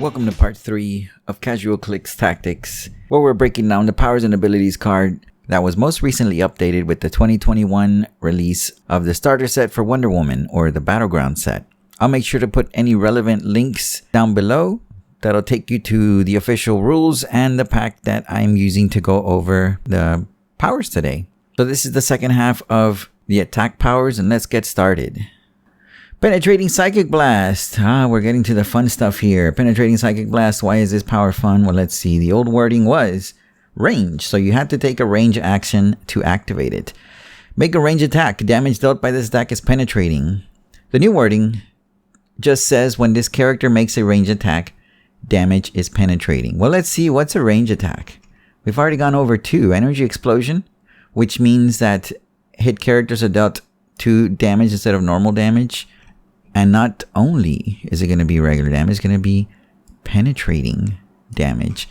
Welcome to part 3 of HeroClix Tactics, where we're breaking down the powers and abilities card that was most recently updated with the 2021 release of the starter set for Wonder Woman, or the Battleground set. I'll make sure to put any relevant links down below that'll take you to the official rules and the pack that I'm using to go over the powers today. So this is the second half of the attack powers, and let's get started. Penetrating Psychic Blast. We're getting to the fun stuff here. Penetrating Psychic Blast. Why is this power fun? Well, let's see. The old wording was range. So you had to take a range action to activate it. Make a range attack. Damage dealt by this attack is penetrating. The new wording just says when this character makes a range attack, damage is penetrating. Well, let's see. What's a range attack? We've already gone over 2. Energy Explosion, which means that hit characters are dealt 2 damage instead of normal damage. And not only is it going to be regular damage, it's going to be penetrating damage.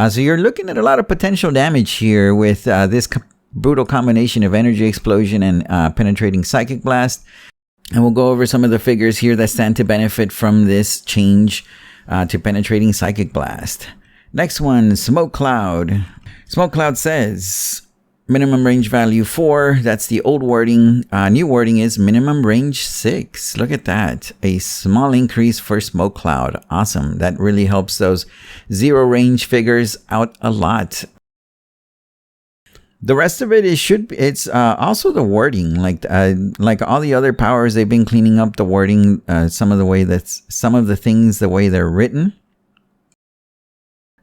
So you're looking at a lot of potential damage here with this brutal combination of Energy Explosion and Penetrating Psychic Blast. And we'll go over some of the figures here that stand to benefit from this change to Penetrating Psychic Blast. Next one, Smoke Cloud. Smoke Cloud says minimum range value 4. That's the old wording. New wording is minimum range 6. Look at that. A small increase for Smoke Cloud. Awesome. That really helps those 0 range figures out a lot. The rest of it it's also the wording. Like all the other powers, they've been cleaning up the wording. Some of the things the way they're written.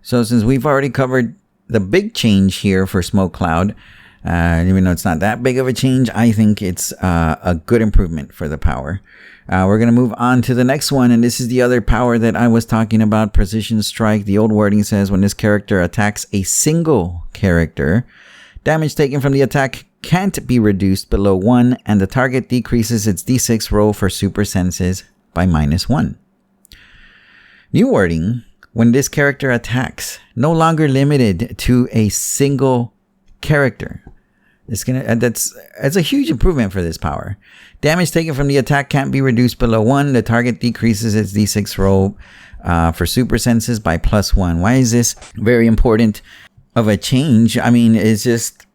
So since we've already covered the big change here for Smoke Cloud, even though it's not that big of a change, I think it's a good improvement for the power. We're going to move on to the next one, and this is the other power that I was talking about, Precision Strike. The old wording says when this character attacks a single character, damage taken from the attack can't be reduced below 1, and the target decreases its d6 roll for super senses by -1. New wording: when this character attacks, no longer limited to a single character. That's a huge improvement for this power. Damage taken from the attack can't be reduced below 1. The target decreases its d6 roll for super senses by +1. Why is this very important of a change? I mean, it's just,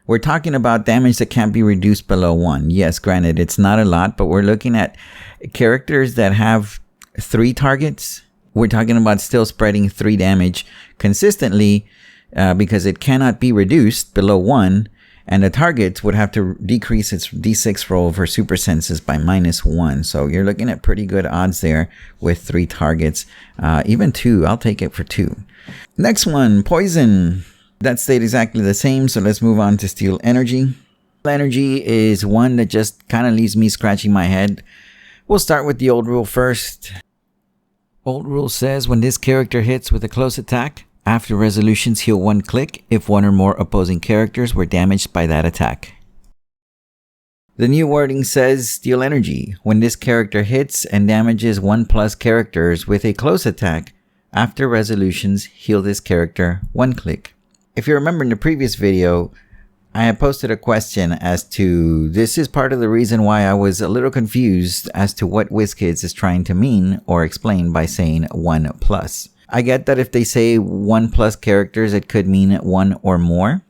we're talking about damage that can't be reduced below 1. Yes, granted, it's not a lot, but we're looking at characters that have 3 targets. We're talking about still spreading 3 damage consistently because it cannot be reduced below 1, and the target would have to decrease its d6 roll for super senses by -1. So you're looking at pretty good odds there with 3 targets. Even 2, I'll take it for 2. Next one, Poison. That stayed exactly the same, so let's move on to Steal Energy. Energy is one that just kind of leaves me scratching my head. We'll start with the old rule first. Old rule says when this character hits with a close attack, after resolutions heal 1 click if 1 or more opposing characters were damaged by that attack. The new wording says Steal Energy. When this character hits and damages 1+ characters with a close attack, after resolutions heal this character 1 click. If you remember in the previous video, I had posted a question as to, this is part of the reason why I was a little confused as to what WizKids is trying to mean or explain by saying 1+. I get that if they say 1+ characters, it could mean 1 or more.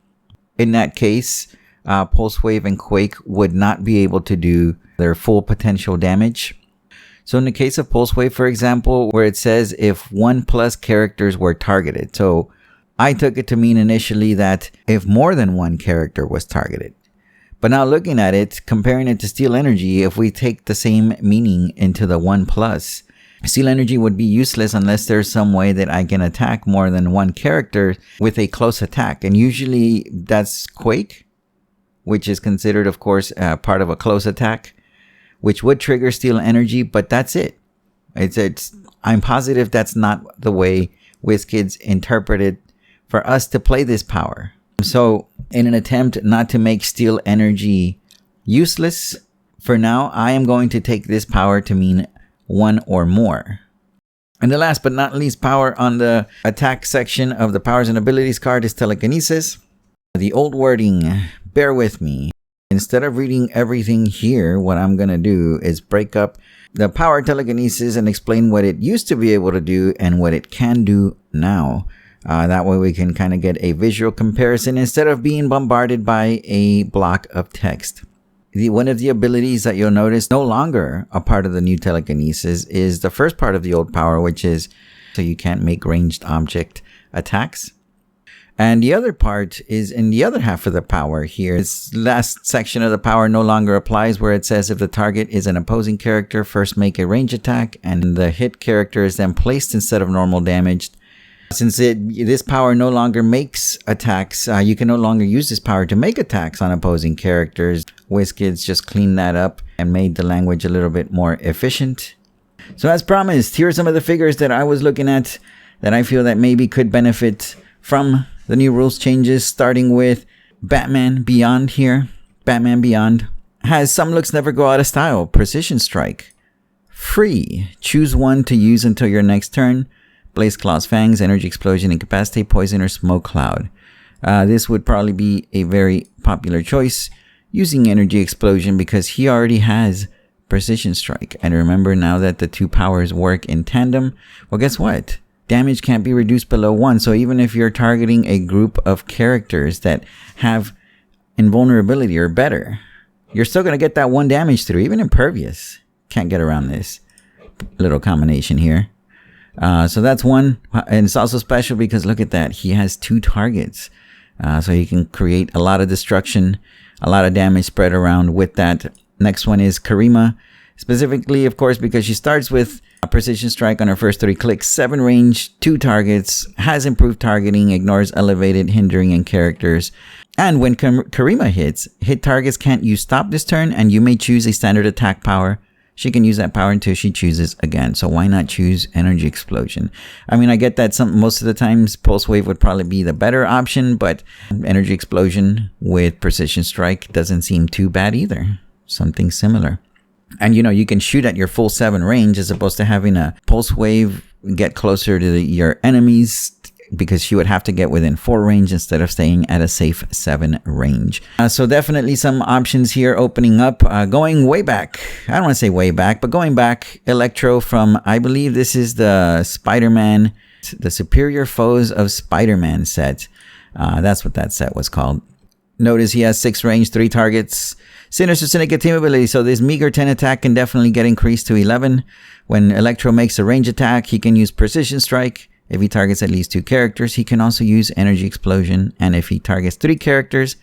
In that case, Pulse Wave and Quake would not be able to do their full potential damage. So in the case of Pulse Wave, for example, where it says if 1+ characters were targeted. So I took it to mean initially that if more than 1 character was targeted. But now looking at it, comparing it to Steal Energy, if we take the same meaning into the 1+, Steal Energy would be useless unless there's some way that I can attack more than 1 character with a close attack. And usually that's Quake, which is considered, of course, part of a close attack, which would trigger Steal Energy, but that's it. I'm positive that's not the way WizKids interpreted for us to play this power. So in an attempt not to make Steal Energy useless, for now, I am going to take this power to mean 1 or more. And the last but not least power on the attack section of the powers and abilities card is Telekinesis. The old wording, bear with me. Instead of reading everything here, what I'm going to do is break up the power telekinesis and explain what it used to be able to do and what it can do now. That way we can kind of get a visual comparison instead of being bombarded by a block of text. One of the abilities that you'll notice no longer a part of the new telekinesis is the first part of the old power, which is so you can't make ranged object attacks. And the other part is in the other half of the power here. This last section of the power no longer applies, where it says if the target is an opposing character, first make a range attack, and the hit character is then placed instead of normal damage. Since this power no longer makes attacks, you can no longer use this power to make attacks on opposing characters. WizKids just cleaned that up and made the language a little bit more efficient. So as promised, here are some of the figures that I was looking at that I feel that maybe could benefit from the new rules changes, starting with Batman Beyond here. Batman Beyond has some looks never go out of style. Precision Strike. Free. Choose one to use until your next turn. Blaze Claw's Fangs, Energy Explosion, Incapacitate, Poison, or Smoke Cloud. This would probably be a very popular choice using Energy Explosion because he already has Precision Strike. And remember now that the two powers work in tandem, well, guess what? Damage can't be reduced below 1. So even if you're targeting a group of characters that have invulnerability or better, you're still going to get that 1 damage through. Even Impervious can't get around this little combination here. So that's one. And it's also special because look at that. He has 2 targets. So he can create a lot of destruction, a lot of damage spread around with that. Next one is Karima. Specifically, of course, because she starts with a Precision Strike on her first 3 clicks, 7 range, 2 targets, has improved targeting, ignores elevated, hindering, and characters. And when Karima hits, hit targets can't use stop this turn, and you may choose a standard attack power. She can use that power until she chooses again. So why not choose Energy Explosion? I mean, I get that most of the times Pulse Wave would probably be the better option, but Energy Explosion with Precision Strike doesn't seem too bad either. Something similar. And you can shoot at your full 7 range as opposed to having a Pulse Wave get closer to your enemies, because she would have to get within 4 range instead of staying at a safe 7 range. So definitely some options here opening up. Going way back, I don't want to say way back, but going back, Electro from, I believe this is the Spider-Man, the Superior Foes of Spider-Man set. That's what that set was called. Notice he has 6 range, 3 targets. Sinister Syndicate team ability, so this meager 10 attack can definitely get increased to 11. When Electro makes a range attack, he can use Precision Strike. If he targets at least 2 characters, he can also use Energy Explosion. And if he targets 3 characters,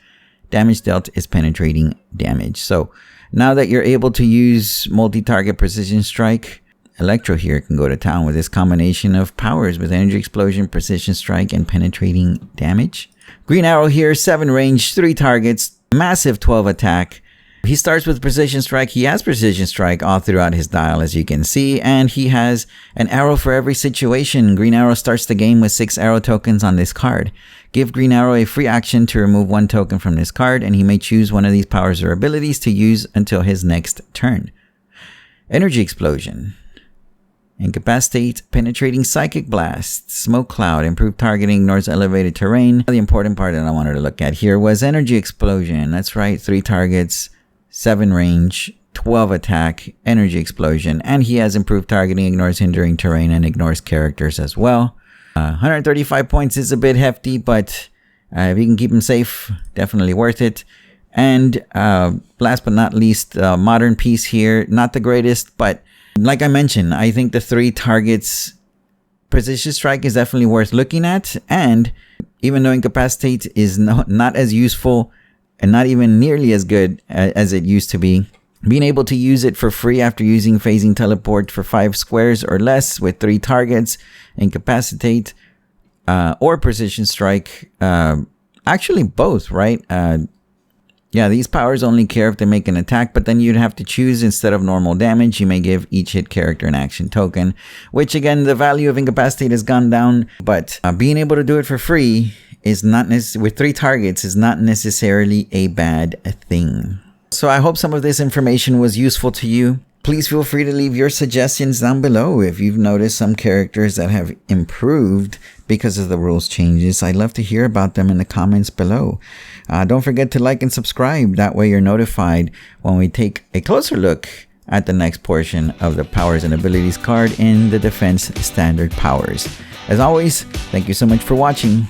damage dealt is penetrating damage. So now that you're able to use multi-target Precision Strike, Electro here can go to town with this combination of powers with Energy Explosion, Precision Strike, and penetrating damage. Green Arrow here, 7 range, 3 targets, massive 12 attack. He starts with Precision Strike. He has Precision Strike all throughout his dial, as you can see, and he has an arrow for every situation. Green Arrow starts the game with 6 arrow tokens on this card. Give Green Arrow a free action to remove 1 token from this card, and he may choose one of these powers or abilities to use until his next turn. Energy Explosion. Incapacitate, Penetrating Psychic Blast, Smoke Cloud, Improved Targeting, ignores elevated terrain. The important part that I wanted to look at here was Energy Explosion. That's right, 3 targets, 7 range, 12 attack, Energy Explosion, and he has improved targeting, ignores hindering terrain, and ignores characters as well. 135 points is a bit hefty, but if you can keep him safe, definitely worth it. And last but not least, modern piece here, not the greatest, but like I mentioned, I think the 3 targets Precision Strike is definitely worth looking at, and even though Incapacitate is not as useful and not even nearly as good as it used to be, being able to use it for free after using Phasing Teleport for 5 squares or less with 3 targets, Incapacitate, or Precision Strike, actually both, right? Yeah, these powers only care if they make an attack, but then you'd have to choose instead of normal damage. You may give each hit character an action token, which again, the value of Incapacitate has gone down, but being able to do it for free is not with 3 targets is not necessarily a bad thing. So I hope some of this information was useful to you. Please feel free to leave your suggestions down below. If you've noticed some characters that have improved because of the rules changes, I'd love to hear about them in the comments below. Don't forget to like and subscribe. That way you're notified when we take a closer look at the next portion of the powers and abilities card in the defense standard powers. As always, thank you so much for watching.